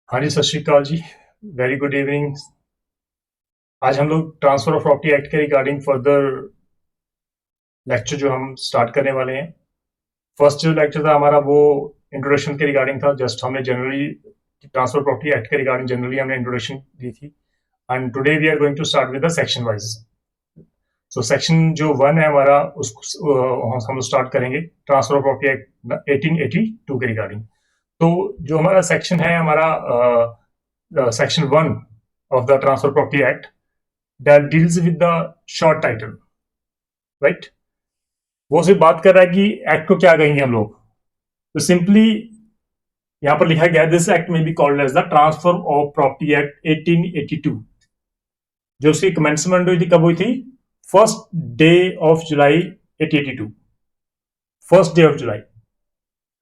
हाँ जी, सत श्री अकाल जी। Very good evening. आज हम लोग ट्रांसफर ऑफ प्रॉपर्टी एक्ट के रिगार्डिंग फर्दर लेक्चर जो हम स्टार्ट करने वाले हैं। फर्स्ट जो लेक्चर था हमारा वो इंट्रोडक्शन के रिगार्डिंग था। जस्ट हमने जनरली ट्रांसफर प्रॉपर्टी एक्ट के रिगार्डिंग जनरली हमने इंट्रोडक्शन दी थी। And today we are going to start with the section wise. So section जो वन है हमारा हम स्टार्ट करेंगे ट्रांसफर ऑफ प्रॉपर्टी एक्ट 1882 के रिगार्डिंग। तो जो हमारा सेक्शन है हमारा section one of the transfer property act that deals with the short title, right? वो सिर्फ बात कर रहा है कि एक्ट को क्या कहेंगे हम लोग। तो सिंपली यहां पर लिखा गया दिस एक्ट में be called as the transfer of property act 1882। जो उसकी कमेंसमेंट हुई थी कब हुई थी? First day of July 1882। First day of July,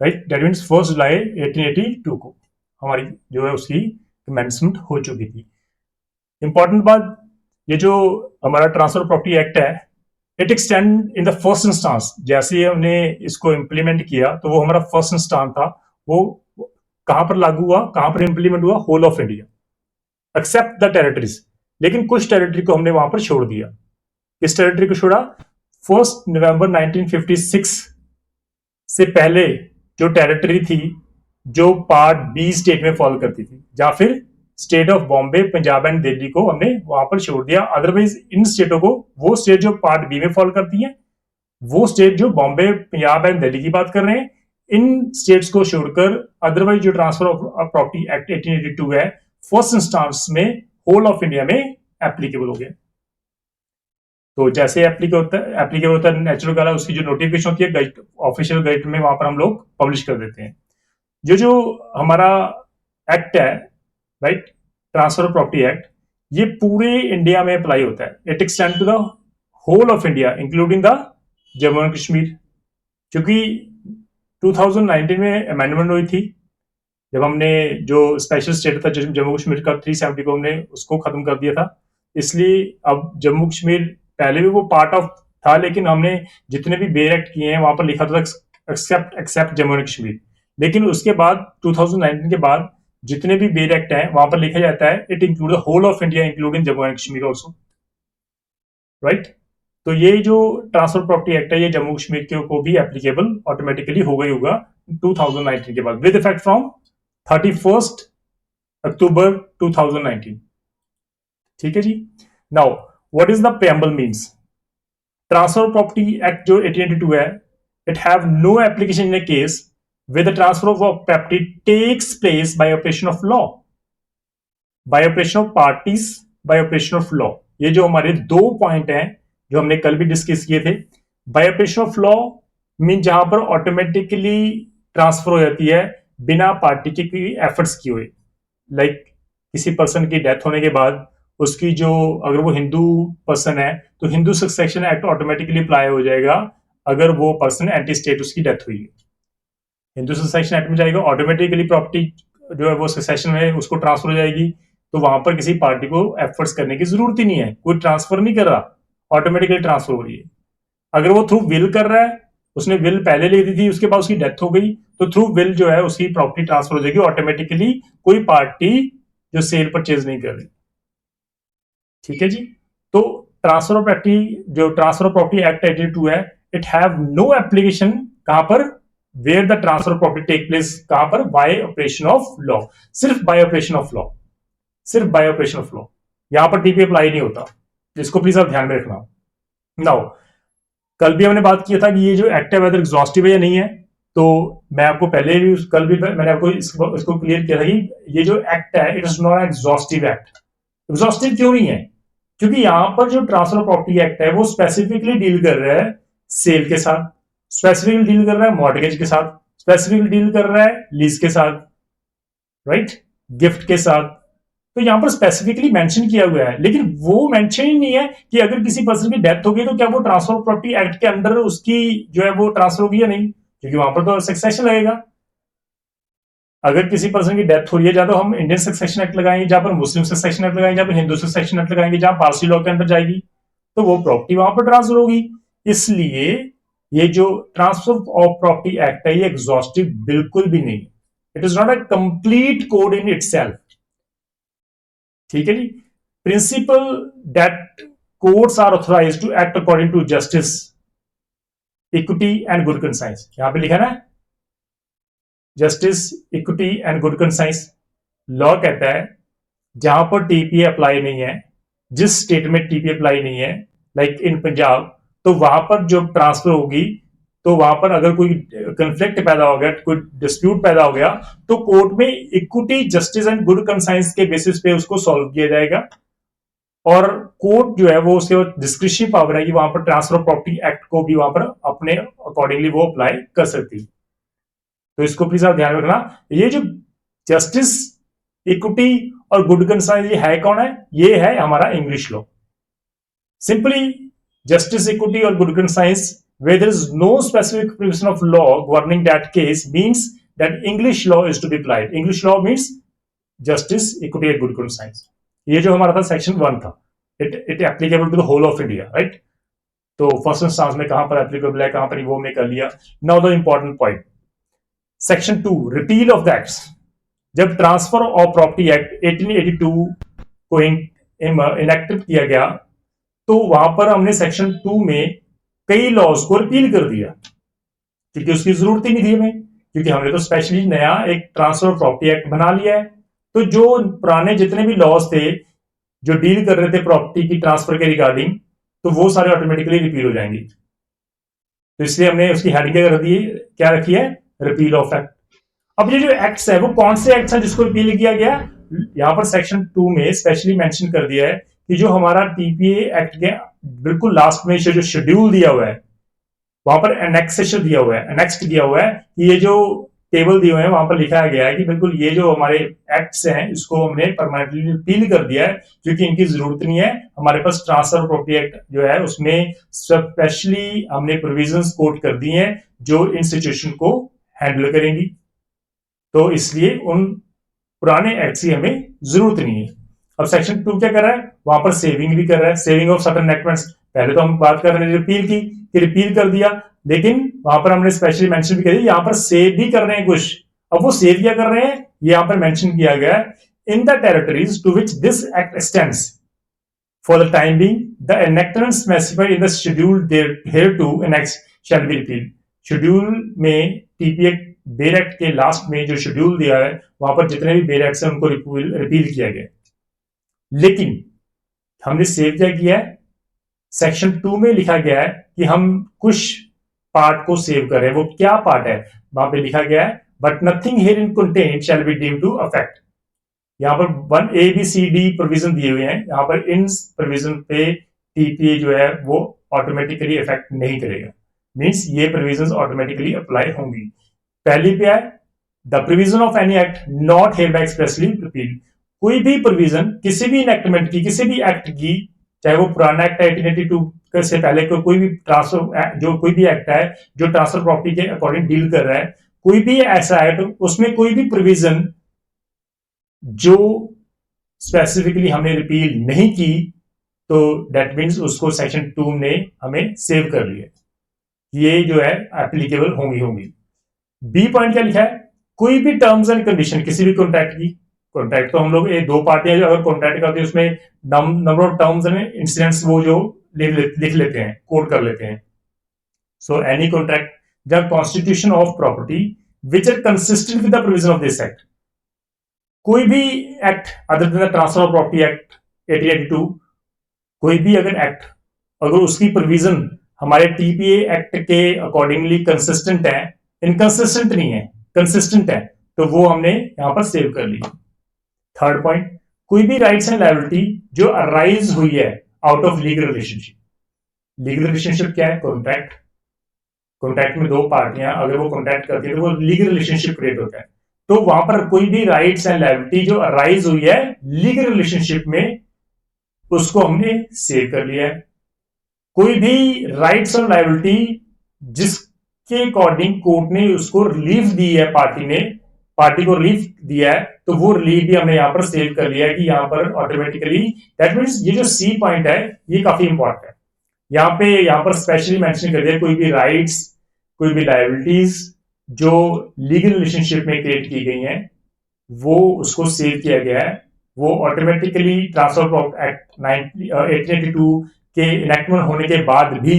right? That means first July 1882 को हमारी जो है उसकी कमेंसमेंट हो चुकी थी। इंपॉर्टेंट बात, ये जो हमारा ट्रांसफर प्रॉपर्टी एक्ट है it extend in the first instance. जैसे ही हमने इसको इम्प्लीमेंट किया तो वो हमारा फर्स्ट इंस्टांस था। वो कहां पर लागू हुआ, कहां पर इम्प्लीमेंट हुआ? Whole of India except the territories. लेकिन कुछ टेरिटरी को हमने वहां पर छोड़ दिया। किस टेरिटरी को छोड़ा? 1 नवंबर 1956 से पहले जो टेरिटरी थी जो पार्ट बी स्टेट में फॉलो करती थी, या फिर state of Bombay, Punjab and Delhi को हमने वहां पर छोड़ दिया। अदरवाइज इन स्टेटों को, वो स्टेट जो पार्ट बी में फॉलो करती हैं, वो स्टेट जो बॉम्बे, पंजाब एंड दिल्ली की बात कर रहे हैं, इन स्टेट्स को छोड़कर अदरवाइज जो ट्रांसफर ऑफ प्रॉपर्टी एक्ट 1882 है फर्स्ट इंस्टांस में होल ऑफ इंडिया में एप्लीकेबल हो गया। तो जैसे एप्लीकेबल होता है नेचुरल गाला, उसकी जो नोटिफिकेशन होती है ऑफिशियल गजट में वहां पर हम लोग पब्लिश कर देते हैं। जो हमारा एक्ट है, right, transfer of property act, ये पूरे इंडिया में अप्लाई होता है। It extend to the whole of India including the Jammu and Kashmir. क्योंकि 2019 में अमेंडमेंट हुई थी जब हमने जो स्पेशल स्टेट था जम्मू कश्मीर का 370 को हमने उसको खत्म कर दिया था। इसलिए अब जम्मू कश्मीर पहले भी वो पार्ट ऑफ था, लेकिन हमने जितने भी बेर एक्ट किए हैं वहां पर लिखा था एक्सेप्ट जम्मू एंड कश्मीर। लेकिन उसके बाद 2019 के बाद जितने भी बेर एक्ट हैं वहां पर लिखा जाता है it include the whole of India including Jammu and Kashmir also, right. तो ये जो ट्रांसफर प्रॉपर्टी एक्ट है ये जम्मू कश्मीर के को भी एप्लीकेबल ऑटोमेटिकली हो गई होगा 2019 के बाद विद इफेक्ट फ्रॉम 31 अक्टूबर 2019। ठीक है जी। Now what is the preamble means? Transfer property act जो 1882 है, it have no application in a case where the transfer of property takes place by operation of law, by operation of parties, by operation of law। ये जो हमारे दो point हैं जो हमने कल भी डिस्कस किए थे। Bye operation of law mean जहां पर ऑटोमेटिकली ट्रांसफर हो जाती है बिना पार्टी के एफर्ट्स किए हुए। लाइक किसी पर्सन की डेथ होने के बाद उसकी जो, अगर वो हिंदू पर्सन है तो Hindu succession act automatically apply हो जाएगा। अगर वो पर्सन एंटी स्टेट उसकी डेथ हुई है, हिंदू सक्सेशन एक्ट में जाएगा, ऑटोमेटिकली प्रॉपर्टी जो है वो सक्सेशन में उसको ट्रांसफर हो जाएगी। तो वहां पर किसी पार्टी को एफर्ट्स करने की जरूरत ही नहीं है, कोई ट्रांसफर नहीं कर रहा, ऑटोमेटिकली ट्रांसफर हो रही है। अगर वो थ्रू विल कर रहा है, उसने विल पहले लिख दी थी, उसके बाद उसकी डेथ हो गई, तो थ्रू विल जो है उसकी प्रॉपर्टी ट्रांसफर हो जाएगी ऑटोमेटिकली, कोई पार्टी जो सेल परचेज नहीं कर रही। ठीक है जी। तो ट्रांसफर ऑफ प्रॉपर्टी, जो ट्रांसफर ऑफ प्रॉपर्टी एक्ट 82 है, इट हैव नो एप्लीकेशन कहां पर? Where the transfer of property take place, कहां पर? By operation of law. सिर्फ बाय ऑपरेशन ऑफ लॉ, सिर्फ बाय ऑपरेशन ऑफ लॉ। यहां पर टीपी अप्लाई नहीं होता, इसको प्लीज आप ध्यान में रखना। नाउ कल भी हमने बात किया था कि ये जो एक्ट है वेदर एग्जॉस्टिव है या नहीं है। तो मैं आपको पहले भी, कल भी मैंने आपको इसको क्लियर किया था कि ये जो एक्ट है it is not exhaustive act. Exhaustive क्यों नहीं है? क्योंकि यहां पर जो ट्रांसफर ऑफ प्रॉपर्टी एक्ट है वो स्पेसिफिकली डील कर रहा है सेल के साथ, स्पेसिफिकली डील कर रहा है मॉर्गेज के साथ, स्पेसिफिकली डील कर रहा है लीज के साथ, राइट, गिफ्ट के साथ। तो यहां पर स्पेसिफिकली मेंशन किया हुआ है, लेकिन वो मेंशन ही नहीं है कि अगर किसी पर्सन की डेथ हो गई तो क्या वो ट्रांसफर ऑफ प्रॉपर्टी एक्ट के अंडर उसकी जो है वो ट्रांसफर होगी या नहीं, क्योंकि वहां पर तो सक्सेशन लगेगा। अगर किसी पर्सन की डेथ हो रही है, जहां तो हम इंडियन सक्सेशन एक्ट लगाएंगे, जहां पर मुस्लिम सक्सेशन एक्ट लगाएंगे, जहां पर हिंदू सक्सेशन एक्ट लगाएंगे, जहां पारसी लॉ के अंदर जाएगी, तो वो प्रॉपर्टी वहां पर ट्रांसफर होगी। इसलिए ये जो ट्रांसफर ऑफ प्रॉपर्टी एक्ट है ये एग्जॉस्टिव बिल्कुल भी नहीं। It is not a complete code in itself, ठीक है जी। Principle that courts are authorised to act according to justice, equity and good conscience, यहां पे लिखा ना justice, equity and good conscience. Law कहता है जहां पर टीपीए अप्लाई नहीं है, जिस स्टेट में टीपीए अप्लाई नहीं है, लाइक इन पंजाब, तो वहां पर जो ट्रांसफर होगी, तो वहां पर अगर कोई कंफ्लिक्ट पैदा हो गया, कोई डिस्प्यूट पैदा हो गया, तो कोर्ट में equity, justice and good conscience के बेसिस पे उसको सॉल्व किया जाएगा। और कोर्ट जो है वो उसके डिस्क्रिप्टिव पावर है कि वहां पर ट्रांसफर ऑफ प्रॉपर्टी एक्ट को भी वहां पर अपने अकॉर्डिंगली वो अप्लाई कर सकती है। तो इसको प्लीज आप ध्यान रखना। ये जो जस्टिस, इक्विटी और गुड कंसाइंस, ये है कौन है? ये है हमारा English law. Simply justice, equity or good conscience where there is no specific provision of law governing that case means that English law is to be applied. English law means justice, equity and good conscience. ये जो हमारा था section 1 था, it applicable to the whole of India, right. तो first instance में कहां पर applicable है, कहां पर वो हमने कर लिया। Now the important point, section 2, repeal of the acts. जब ट्रांसफर ऑफ प्रॉपर्टी एक्ट 1882 को इनेक्टेड किया गया, तो वहां पर हमने सेक्शन 2 में कई लॉज को रिपील कर दिया, क्योंकि उसकी जरूरत ही नहीं थी हमें, क्योंकि हमने तो स्पेशली नया एक ट्रांसफर ऑफ प्रॉपर्टी एक्ट बना लिया है। तो जो पुराने जितने भी लॉज थे जो डील कर रहे थे प्रॉपर्टी की ट्रांसफर के रिगार्डिंग, तो वो सारे ऑटोमेटिकली रिपील हो जाएंगे। तो इसलिए हमने उसकी हेडिंग क्या रखी है? Repeal of act. अब ये जो एक्ट्स है वो कौन से एक्ट्स हैं जिसको रिपील किया गया? यहां पर सेक्शन 2 में स्पेशली मेंशन कर दिया है कि जो हमारा टीपीए एक्ट के बिल्कुल लास्ट में जो शेड्यूल दिया हुआ है, वहां पर एनेक्सेशन दिया हुआ है, एनेक्स्ड दिया हुआ है कि ये जो टेबल दिए हुए हैं वहां पर लिखा गया है कि बिल्कुल ये जो हमारे एक्ट्स हैं इसको हमने परमानेंटली रिपील कर दिया है, क्योंकि इनकी जरूरत नहीं है। हमारे पास ट्रांसफर प्रॉपर्टी एक्ट जो है उसमें स्पेशली हमने प्रोविजंस कोट कर दी हैं जो इन सिचुएशन को हैंडल करेंगी। तो इसलिए उन पुराने एक्ट की हमें जरूरत नहीं है। अब सेक्शन 2 क्या कर रहा है? वहां पर सेविंग भी कर रहा है, सेविंग ऑफ सर्टेन एनेक्टमेंट्स। पहले तो हम बात कर रहे हैं रिपील की, कि रिपील कर दिया, लेकिन वहां पर हमने स्पेशली मेंशन भी कर दिया, यहां पर सेव भी कर रहे हैं कुछ। अब वो सेव क्या कर रहे हैं, यहां पर मेंशन किया गया है, in the territories to which this act extends for the time being the enactment specified in the schedule hereto annexed shall be repealed. Schedule में टीपीए बेर एक्ट के लास्ट में जो शेड्यूल दिया है वहां पर जितने भी बेर एक्ट है उनको रिपील किया गया। लेकिन हमने सेव क्या किया है? सेक्शन 2 में लिखा गया है कि हम कुछ पार्ट को सेव कर रहे हैं। वो क्या पार्ट है? वहां पे लिखा गया है, but nothing here in content shall be deemed to affect. यहां पर 1 ABCD प्रोविजन दिए हुए हैं, यहां पर इन प्रोविजन पे टीपीए जो है वो ऑटोमेटिकली इफेक्ट नहीं करेगा, मींस ये प्रोविजन ऑटोमेटिकली अप्लाई होंगी। पहली पे है the provision of any act not here bye expressly repealed. कोई भी प्रोविजन किसी भी इनेक्टमेंट की, किसी भी एक्ट की, चाहे वो पुराना एक्ट है 1882 से पहले कोई भी ट्रांसफर, जो कोई भी एक्ट है जो ट्रांसफर प्रॉपर्टी के अकॉर्डिंग डील कर रहा है, कोई भी ऐसा एक्ट उसमें कोई भी प्रोविजन जो स्पेसिफिकली हमने रिपील नहीं की, तो दैट मीन्स उसको सेक्शन 2 ने हमें सेव कर लिया, ये जो है एप्लीकेबल होंगी। बी पॉइंट क्या लिखा है? कोई भी टर्म्स एंड कंडीशन किसी भी कॉन्ट्रैक्ट की, कॉन्ट्रैक्ट तो हम लोग ये दो पार्टियां जो अगर कॉन्ट्रैक्ट करते हैं उसमें number of terms and incidents वो जो लिख लेते हैं, कोड कर लेते हैं। So any contract the constitution of property which are consistent with the provision of this act. कोई भी act other than the transfer of property act 1882, कोई भी अगर एक्ट अगर उसकी प्रोविजन हमारे टीपीए एक्ट के अकॉर्डिंगली कंसिस्टेंट है, इनकंसिस्टेंट नहीं है, कंसिस्टेंट है, तो वो हमने यहां पर सेव कर ली। थर्ड पॉइंट, कोई भी राइट्स एंड लायबिलिटी जो अराइज हुई है out of legal relationship. Legal relationship क्या है? कॉन्ट्रैक्ट। कॉन्ट्रैक्ट में दो पार्टियां अगर वो कॉन्ट्रैक्ट करती है तो वो लीगल रिलेशनशिप क्रिएट होता है। तो वहां पर कोई भी राइट्स एंड लायबिलिटी जो अराइज हुई है लीगल रिलेशनशिप में, उसको हमने सेव कर लिया है। कोई भी राइट्स और लायबिलिटी जिसके अकॉर्डिंग कोर्ट ने उसको रिलीफ दी है, पार्टी को रिलीफ दिया है, तो वो रिलीफ भी हमने यहां पर सेव कर लिया है कि यहां पर ऑटोमेटिकली, दैट मींस ये जो सी पॉइंट है ये काफी इंपॉर्टेंट है। यहां पर स्पेशली मेंशन कर दिया कोई भी राइट्स, कोई भी लायबिलिटीज जो लीगल रिलेशनशिप में क्रिएट की गई हैं वो उसको सेव किया गया है। वो ऑटोमेटिकली ट्रांसफर एक्ट 1882 के इनेक्टमेंट होने के बाद भी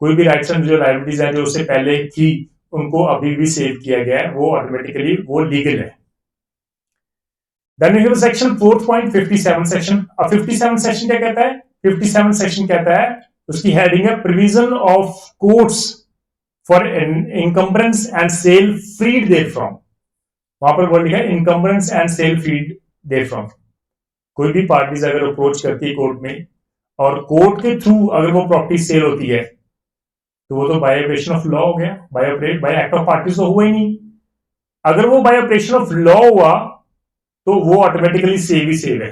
कोई भी राइट्स एंड जो लायबिलिटीज है जो उससे पहले थी उनको अभी भी सेव किया गया है, वो ऑटोमेटिकली वो लीगल है। Then we have section 4.57 section। अब 57 सेक्शन क्या कहता है? 57 सेक्शन कहता है, उसकी हेडिंग है provision of courts for encumbrance and sale freed therefrom. वहां पर वर्ड लिखा है encumbrance and sale freed therefrom. कोई भी पार्टीज अगर अप्रोच करती है कोर्ट में और कोर्ट के थ्रू अगर वो प्रॉपर्टी सेल होती है तो वो तो बाय ऑपरेशन ऑफ लॉ हो गया, बाय एक्ट ऑफ पार्टीज तो हुआ ही नहीं। अगर वो बाय ऑपरेशन ऑफ लॉ हुआ तो वो ऑटोमेटिकली सेव ही सेव है,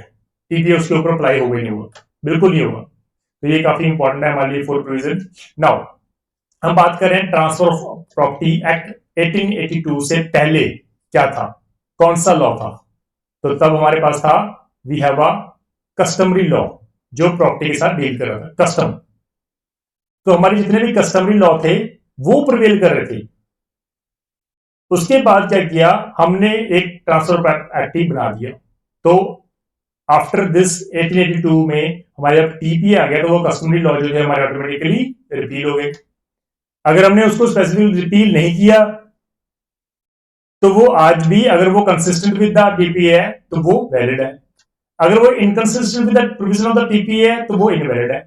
टीपीए उसके ऊपर अप्लाई होगा ही नहीं, हुआ बिल्कुल नहीं होगा। तो ये काफी इंपॉर्टेंट है हमारे लिए फॉर प्रोविजन। नाउ हम बात कर रहे हैं ट्रांसफर ऑफ प्रॉपर्टी एक्ट 1882 से पहले क्या था, कौन सा लॉ था? तो तब हमारे पास था we have a customary law जो प्रॉपर्टी के साथ डील कर रहा था, कस्टम। तो हमारे जितने भी कस्टमरी लॉ थे वो प्रिवेल कर रहे थे। उसके बाद क्या किया हमने, एक ट्रांसफर एक्ट ही बना दिया। तो आफ्टर दिस 1882 में हमारे जब टीपीए आ गया तो वो कस्टमरी लॉ जो है हमारे ऑटोमेटिकली रिपील हो गए। अगर हमने उसको स्पेसिफिक रिपील नहीं किया तो वो आज भी अगर वो कंसिस्टेंट विद द टीपीए है तो वो वैलिड है, अगर वो inconsistent with the provision of the TPA है तो वो इनवैलिड है।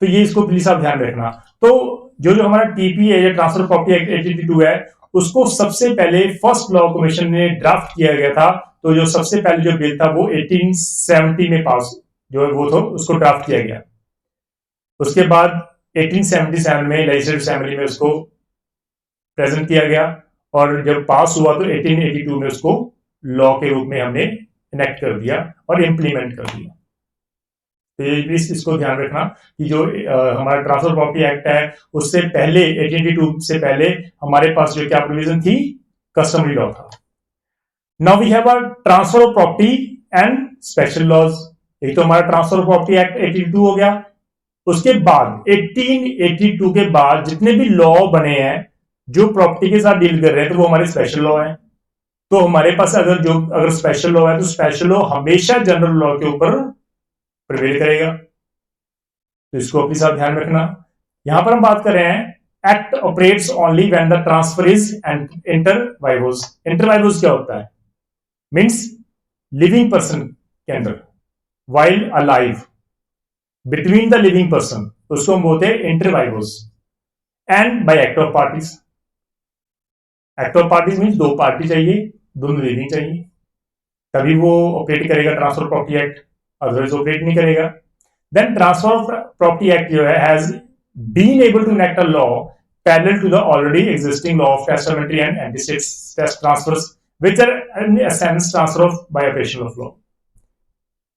तो ये इसको प्लीज आप ध्यान रखना। तो जो हमारा टीपीए या ट्रांसफर प्रॉपर्टी एक्ट 1882 है उसको सबसे पहले फर्स्ट लॉ कमीशन ने ड्राफ्ट किया गया था। तो जो सबसे पहले जो बिल था वो 1870 में पास जो है वो तो उसको ड्राफ्ट किया गया। उसके बाद 1877 में लेजिस्लेटिव असेंबली में उसको प्रेजेंट किया गया और जब पास हुआ तो 1882 में उसको लॉ के रूप में हमने इनेक्ट कर दिया और इम्प्लीमेंट कर दिया। तो ये प्लीज इसको ध्यान रखना कि जो हमारा ट्रांसफर प्रॉपर्टी एक्ट है उससे पहले 1882 से पहले हमारे पास जो क्या प्रोविजन थी, कस्टमरी लॉ था। Now we have a transfer of property and special laws. एक तो हमारा ट्रांसफर ऑफ प्रॉपर्टी एक्ट 1882 हो गया। उसके बाद 1882 के बाद जितने भी लॉ बने हैं जो प्रॉपर्टी के साथ डील कर रहे हैं तो वो हमारे स्पेशल लॉ है। तो हमारे पास अगर स्पेशल लॉ है तो स्पेशल लॉ हमेशा जनरल लॉ के ऊपर प्रिवेल करेगा। तो इसको अपने साथ ध्यान रखना। यहां पर हम बात कर रहे हैं act operates only when the transfer is inter vivos. Inter vivos क्या होता है? मींस लिविंग पर्सन के अंदर, while alive, between the living person, उसको हम बोलते हैं inter vivos. And by act of parties. Act of parties means दो पार्टी चाहिए, दोनों लिविंग चाहिए, तभी वो ऑपरेट करेगा transfer property act, otherwise operate नहीं करेगा। देन ट्रांसफर प्रॉपर्टी एक्ट जो है has been able to enact a law parallel to the already existing law of testamentary and intestate transfers which are in essence transfer of by operation of law.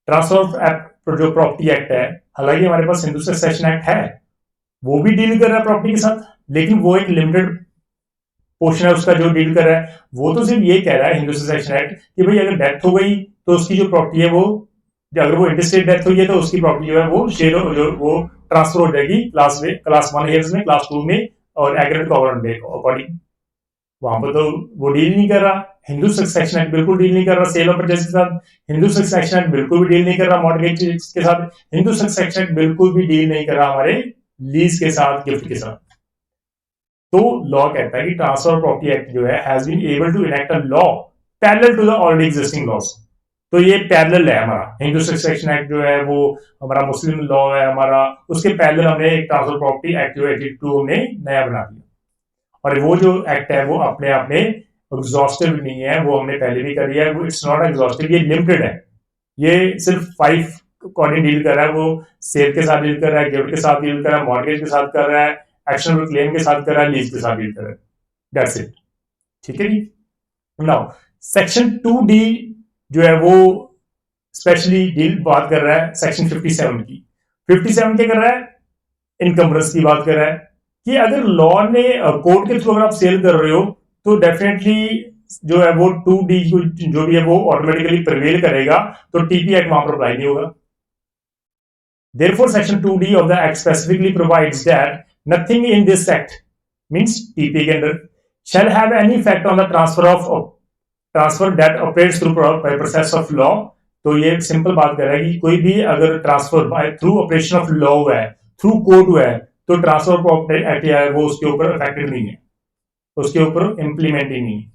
Transfer of जो property act है, हालांकि हमारे पास Hindu succession act है वो भी deal कर रहा है प्रॉपर्टी के साथ, लेकिन वो एक लिमिटेड पोर्शन है उसका जो डील कर रहा है। वो तो सिर्फ ये कह रहा है हिंदू सक्सेशन एक्ट कि भाई अगर डेथ हो गई तो उसकी जो प्रॉपर्टी है वो, अगर वो इंटरस्टेट डेथ हुई है तो उसकी प्रॉपर्टी जो है वो शेयर जो वो ट्रांसफर हो जाएगी क्लास 1 हेयर्स में, क्लास 2 में और एग्रीगेट कॉवर्नेंट के अकॉर्डिंग। वहां पर तो वो डील नहीं कर रहा। हिंदू सक्सेशन एक्ट बिल्कुल डील नहीं कर रहा सेल ऑफ परचेज के साथ। हिंदू सक्सेशन एक्ट बिल्कुल भी डील नहीं कर रहा मॉर्गेज के साथ। हिंदू सक्सेशन एक्ट बिल्कुल भी डील नहीं कर रहा हमारे लीज के साथ, गिफ्ट के साथ। तो लॉ कहता है कि ट्रांसफर प्रॉपर्टी एक्ट जो है has been able to enact a law parallel to the already existing laws. तो ये पैरेलल है हमारा हिंदू सक्सेशन एक्ट जो है वो हमारा मुस्लिम लॉ है हमारा, उसके पैरेलल हमने एक ट्रांसफर प्रॉपर्टी एक्ट जो 82 हमने नया बना दिया। और वो जो एक्ट है वो अपने आप में एग्जॉस्टिव नहीं है, वो हमने पहले भी कर लिया है, वो इट्स नॉट एग्जॉस्टिव, ये लिमिटेड है। ये सिर्फ 5 अकॉर्डिंग डील कर रहा है, वो सेल के साथ डील कर रहा है, गिफ्ट के साथ डील कर रहा है, मॉर्गेज के साथ कर रहा है, एक्शनेबल क्लेम के साथ कर रहा है, लीज के साथ डील कर रहा है। That's it. ठीक है जी। नाउ सेक्शन 2D जो है वो स्पेशली डील बात कर रहा है सेक्शन 57 की। 57 क्या कर रहा है? इनकम्बरेंस की बात कर रहा है कि अगर लॉ ने कोर्ट के थ्रू अगर आप सेल कर रहे हो तो डेफिनेटली जो है वो 2D जो भी है वो ऑटोमेटिकली प्रिवेल करेगा, तो टीपी एक्ट वहां पर अप्लाई नहीं होगा। Therefore, section 2D of the act specifically provides that nothing in this act means TPA के अंदर shall have any effect on the transfer that operates through process of law। तो ये simple बात कर रहा है कि कोई भी अगर transfer by through operation of law हुआ है, थ्रू कोर्ट हुआ है, तो ट्रांसफर प्रॉपर्टी एक्ट है वो उसके ऊपर अफेक्टेड नहीं है, उसके ऊपर इंप्लीमेंट ही नहीं है।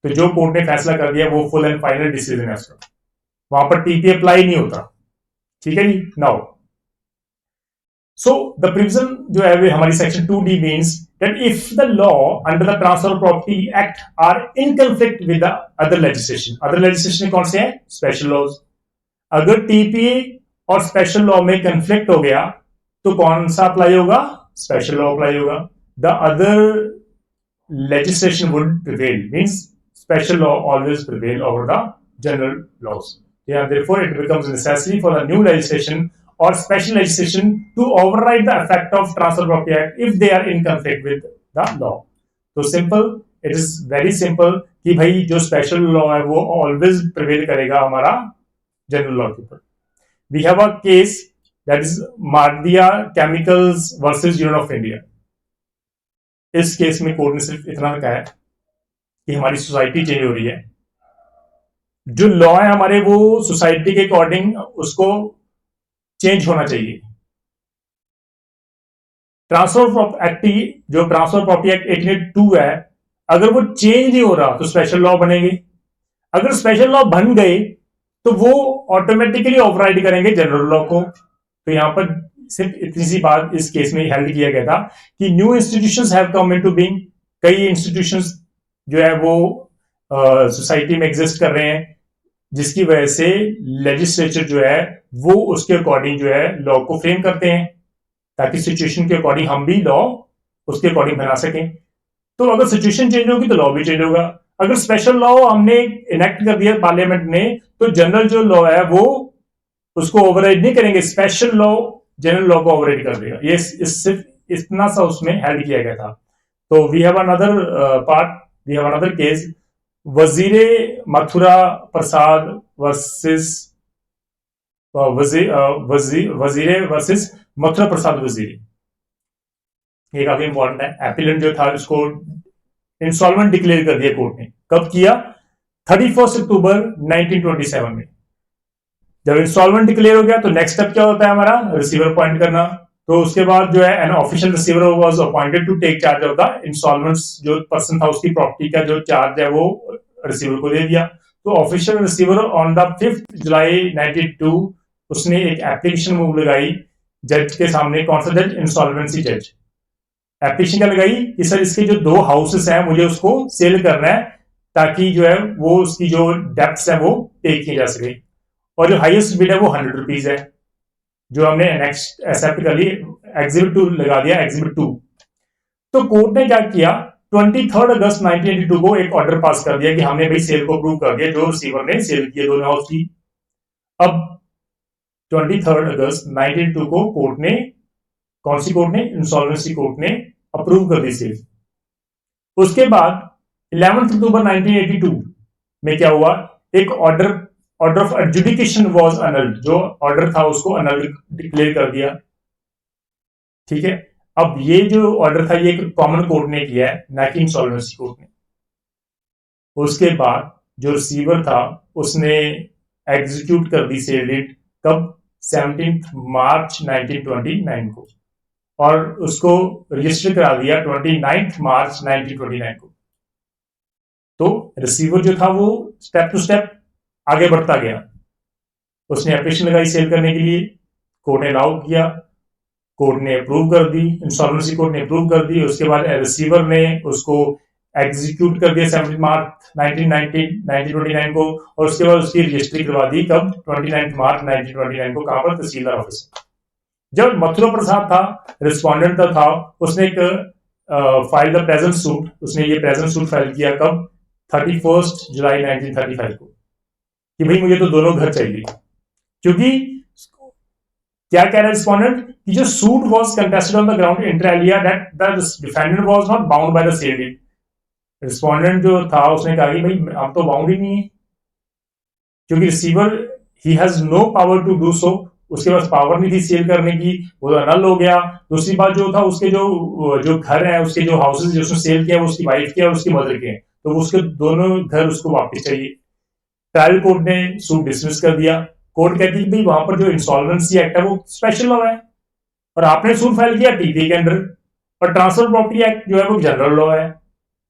तो जो कोर्ट ने फैसला कर दिया वो फुल एंड फाइनल डिसीजन है उसका, वहां पर टीपी अप्लाई नहीं होता। ठीक है जी। नाउ so the provision जो है वो हमारी section 2D means that if the law under the Transfer of Property Act are in conflict with the other legislation कौन से हैं? Special laws। अगर टीपीए और स्पेशल लॉ में कंफ्लिक्ट हो गया तो कौन सा अप्लाई होगा? स्पेशल लॉ अप्लाई होगा। The other legislation would prevail, means special law always prevail over the general laws। Yeah, therefore it becomes necessary for the new legislation or special legislation to override the effect of Transfer of Property Act if they are in conflict with the law। तो simple, it is very simple कि भाई जो special law है वो always prevail करेगा हमारा general law के ऊपर। We have a case that is Mardia chemicals versus Union of India. इस केस में कोर्ट ने सिर्फ इतना कहा है कि हमारी सोसाइटी चेंज हो रही है, जो लॉ है हमारे वो सोसाइटी के अकॉर्डिंग उसको चेंज होना चाहिए। ट्रांसफर ऑफ एक्ट जो ट्रांसफर प्रॉपर्टी एक्ट 1882 है, अगर वो चेंज नहीं हो रहा तो स्पेशल लॉ बनेंगे। अगर स्पेशल लॉ बन गए तो वो ऑटोमेटिकली ओवरराइड करेंगे जनरल लॉ को। तो यहां पर सिर्फ इतनी सी बात इस केस में हेल्ड किया गया था कि new institutions have come into being. कई इंस्टीट्यूशंस जो है वो सोसाइटी में एग्जिस्ट कर रहे हैं, जिसकी वजह से लेजिस्लेचर जो है वो उसके अकॉर्डिंग जो है लॉ को फ्रेम करते हैं, ताकि सिचुएशन के अकॉर्डिंग हम भी लॉ उसके अकॉर्डिंग बना सकें। तो अगर सिचुएशन चेंज होगी तो लॉ भी चेंज होगा। अगर स्पेशल लॉ हमने इनेक्ट कर दिया पार्लियामेंट ने, तो जनरल जो लॉ है वो उसको ओवरराइड नहीं करेंगे, स्पेशल लॉ जनरल लॉ को ओवरराइड कर देगा। ये सिर्फ इतना सा उसमें हेल्ड किया गया था। तो we have another part, we have another case, वजीरे मथुरा प्रसाद वर्सेस वजीरे वर्सेस मथुरा प्रसाद वजीरे। ये काफी इंपॉर्टेंट है। एपिलेंट जो था उसको इंसॉल्वेंट डिक्लेयर कर दिया कोर्ट ने। कब किया? 31 अक्टूबर 1927 में। जब इंसॉल्वेंट डिक्लेयर हो गया तो नेक्स्ट स्टेप क्या होता है हमारा? रिसीवर अपॉइंट करना। तो उसके बाद जो है an official receiver was appointed to take charge of the insolvents. जो पर्सन था उसकी प्रॉपर्टी का जो चार्ज है वो रिसीवर को दे दिया। तो ऑफिशियल रिसीवर ऑन द 5 जुलाई 1992 उसने एक एप्लीकेशन मूव लगाई जज के सामने। कौन सा जज? इंसॉल्वेंसी जज। एप्लीकेशन क्या लगाई कि सर इसके जो 2 हाउसेस हैं मुझे उसको सेल करना है, ताकि जो है वो उसकी जो डेप्थ है वो पे की जा सके। और जो हाईएस्ट बिड है वो 100 रुपीज है, जो हमने नेक्स्ट एक्सेप्ट कर ली। एग्जिबिट 2 लगा दिया, एग्जिबिट 2। तो कोर्ट ने क्या किया? 23 अगस्त 1982 को एक ऑर्डर पास कर दिया कि हमने भाई सेल को अप्रूव कर दिया, जो रिसीवर ने सेल किए दोनों हाउस की। अब 23 अगस्त 1982 को कोर्ट ने, कौन सी कोर्ट ने? इंसॉल्वेंसी कोर्ट ने अप्रूव कर दी सेल। उसके बाद 11 अक्टूबर 1982 में क्या हुआ? एक ऑर्डर ऑफ एडजुडिकेशन वाज अनल्ड। जो ऑर्डर था उसको अनल्ड डिक्लेयर कर दिया। ठीक है। अब ये जो ऑर्डर था ये एक कॉमन कोर्ट ने किया है, ना कि इंसॉल्वेंसी कोर्ट ने। उसके बाद जो रिसीवर था उसने एग्जीक्यूट कर दी सेल डीड। कब? 17 मार्च 1929 को, और उसको रजिस्टर करा दिया 29 मार्च 1929 को। तो रिसीवर जो था वो स्टेप टू स्टेप आगे बढ़ता गया। उसने एप्लीकेशन लगाई सेल करने के लिए, कोर्ट ने अलाउ किया, कोर्ट ने अप्रूव कर दी, इंसॉल्वेंसी कोर्ट ने अप्रूव कर दी। उसके बाद रिसीवर ने उसको एग्जीक्यूट कर दिया 17 मार्च 1929 को, और उसके बाद उसकी रजिस्ट्री करवा दी। कब? 29 मार्च 1929 को। कहां पर? तहसीलदार ऑफिस। जब मथुरा प्रसाद था रिस्पॉन्डेंट था, उसने एक फाइल द प्रेजेंट सूट, उसने ये प्रेजेंट सूट फाइल किया। कब? 31 जुलाई 1935 को, कि भाई मुझे तो दोनों घर चाहिए। क्योंकि क्या कह रहा है रिस्पोंडेंट कि जो suit was contested on the ground inter alia that the defendant was not bound by the sale deed. Respondent जो था उसने कहा कि भाई हम तो बाउंड ही नहीं है, क्योंकि रिसीवर ही has no power to do so उसके पास पावर नहीं थी सेल करने की, वो तो नल हो गया। दूसरी बात जो था, उसके जो घर है, उसके जो हाउसेज जो उसने सेल किया, वो उसकी वाइफ के और उसकी मदर के हैं, तो उसके दोनों घर उसको वापस चाहिए। ट्रायल कोर्ट ने सूट डिसमिस कर दिया। कोर्ट कहती है भाई वहां पर जो इंसॉल्वेंसी एक्ट है वो स्पेशल लॉ है, और आपने सूट फाइल किया टीपी के अंडर, और ट्रांसफर प्रॉपर्टी एक्ट जो है वो जनरल लॉ है।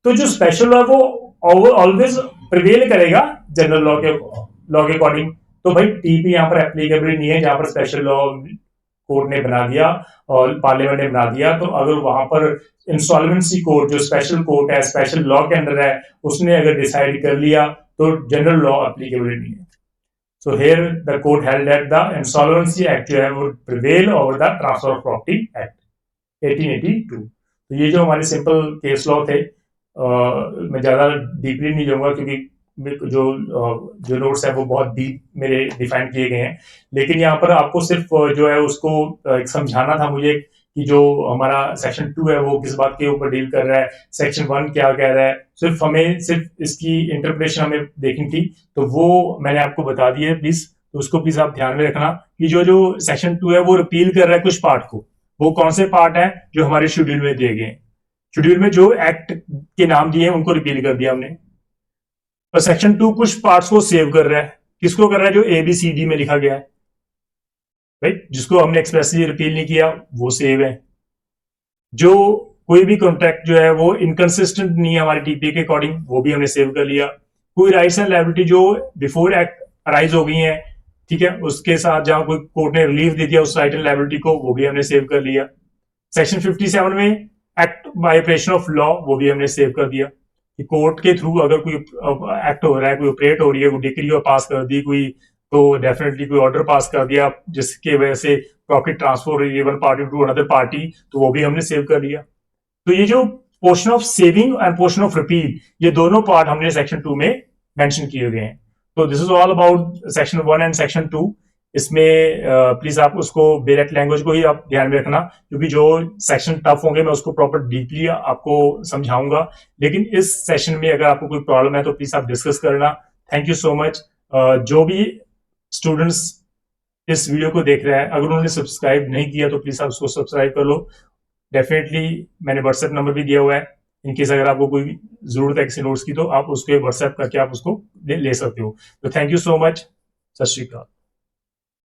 तो जो स्पेशल लॉ है वो ऑलवेज प्रिवेल करेगा जनरल लॉ के अकॉर्डिंग। तो भाई टीपी यहाँ पर एप्लीकेबल नहीं है, जहां पर स्पेशल लॉ कोर्ट ने बना दिया और पार्लियामेंट ने बना दिया। तो अगर वहां पर इंसॉल्वेंसी कोर्ट जो स्पेशल कोर्ट है, स्पेशल लॉ के अंडर है, उसने अगर डिसाइड कर लिया तो जनरल लॉ एप्लीकेबल नहीं है। So here the court held that the Insolvency Act जो है वो prevail over the Transfer of Property Act 1882। तो ये जो हमारे सिंपल केस लॉ थे, मैं ज़्यादा डीपली नहीं जाऊंगा क्योंकि जो नोट्स है वो बहुत डीप मेरे डिफाइन किए गए हैं। लेकिन यहाँ पर आपको सिर्फ जो है उसको एक समझाना था मुझे कि जो हमारा सेक्शन 2 है वो किस बात के ऊपर डील कर रहा है, सेक्शन 1 क्या कह रहा है। सिर्फ इसकी इंटरप्रिटेशन हमें देखनी थी, तो वो मैंने आपको बता दी है। प्लीज तो उसको प्लीज आप ध्यान में रखना कि जो जो सेक्शन 2 है वो रिपील कर रहा है कुछ पार्ट को। वो कौन से पार्ट है जो हमारे शेड्यूल में दिए गए हैं। शेड्यूल में जो एक्ट के नाम दिए हैं उनको रिपील कर दिया हमने, और सेक्शन 2 कुछ पार्ट्स को सेव कर रहा है। किसको कर रहा है? जो ए बी सी डी में लिखा गया है, राइट, जिसको हमने एक्सप्रेसली रिपील नहीं किया वो सेव है। जो कोई भी कॉन्ट्रैक्ट जो है वो इनकंसिस्टेंट नहीं है हमारे टीपी के अकॉर्डिंग, वो भी हमने सेव कर लिया। कोई राइट्स एंड लायबिलिटी जो बिफोर एक्ट अराइज हो गई है, ठीक है, उसके साथ जहां कोई कोर्ट ने रिलीफ दे दिया उस राइट एंड लायबिलिटी को, वो भी हमने सेव कर लिया। सेक्शन 57 में act by operation of law, वो भी हमने सेव कर दिया कि कोर्ट के थ्रू अगर कोई एक्ट हो रहा है, कोई ऑपरेट हो रही है, कोई डिक्री पास कर दी कोई, तो डेफिनेटली कोई ऑर्डर पास कर दिया जिसके वजह से प्रॉपर्टी ट्रांसफर हो रही है one party to another party, तो वो भी हमने सेव कर लिया। तो ये जो portion of saving end portion of repeal, ये दोनों पार्ट हमने सेक्शन 2 में मेंशन किए गए हैं। तो this is all about section 1 and section 2। इसमें प्लीज आप उसको डायरेक्ट लैंग्वेज को ही आप ध्यान में रखना, क्योंकि जो सेक्शन टफ होंगे मैं उसको प्रॉपर डीपली आपको समझाऊंगा। लेकिन इस सेशन में अगर आपको कोई प्रॉब्लम है तो प्लीज आप डिस्कस करना। Thank you so much. जो भी स्टूडेंट्स इस वीडियो को देख रहे हैं, अगर उन्होंने सब्सक्राइब नहीं किया तो प्लीज आप उसको सब्सक्राइब कर लो। डेफिनेटली मैंने व्हाट्सएप नंबर भी दिया हुआ है, इनकेस अगर आपको कोई जरूरत है किसी नोट्स की तो आप उसको व्हाट्सएप करके आप उसको ले सकते हो। तो थैंक यू सो मच। सत श्री अकाल।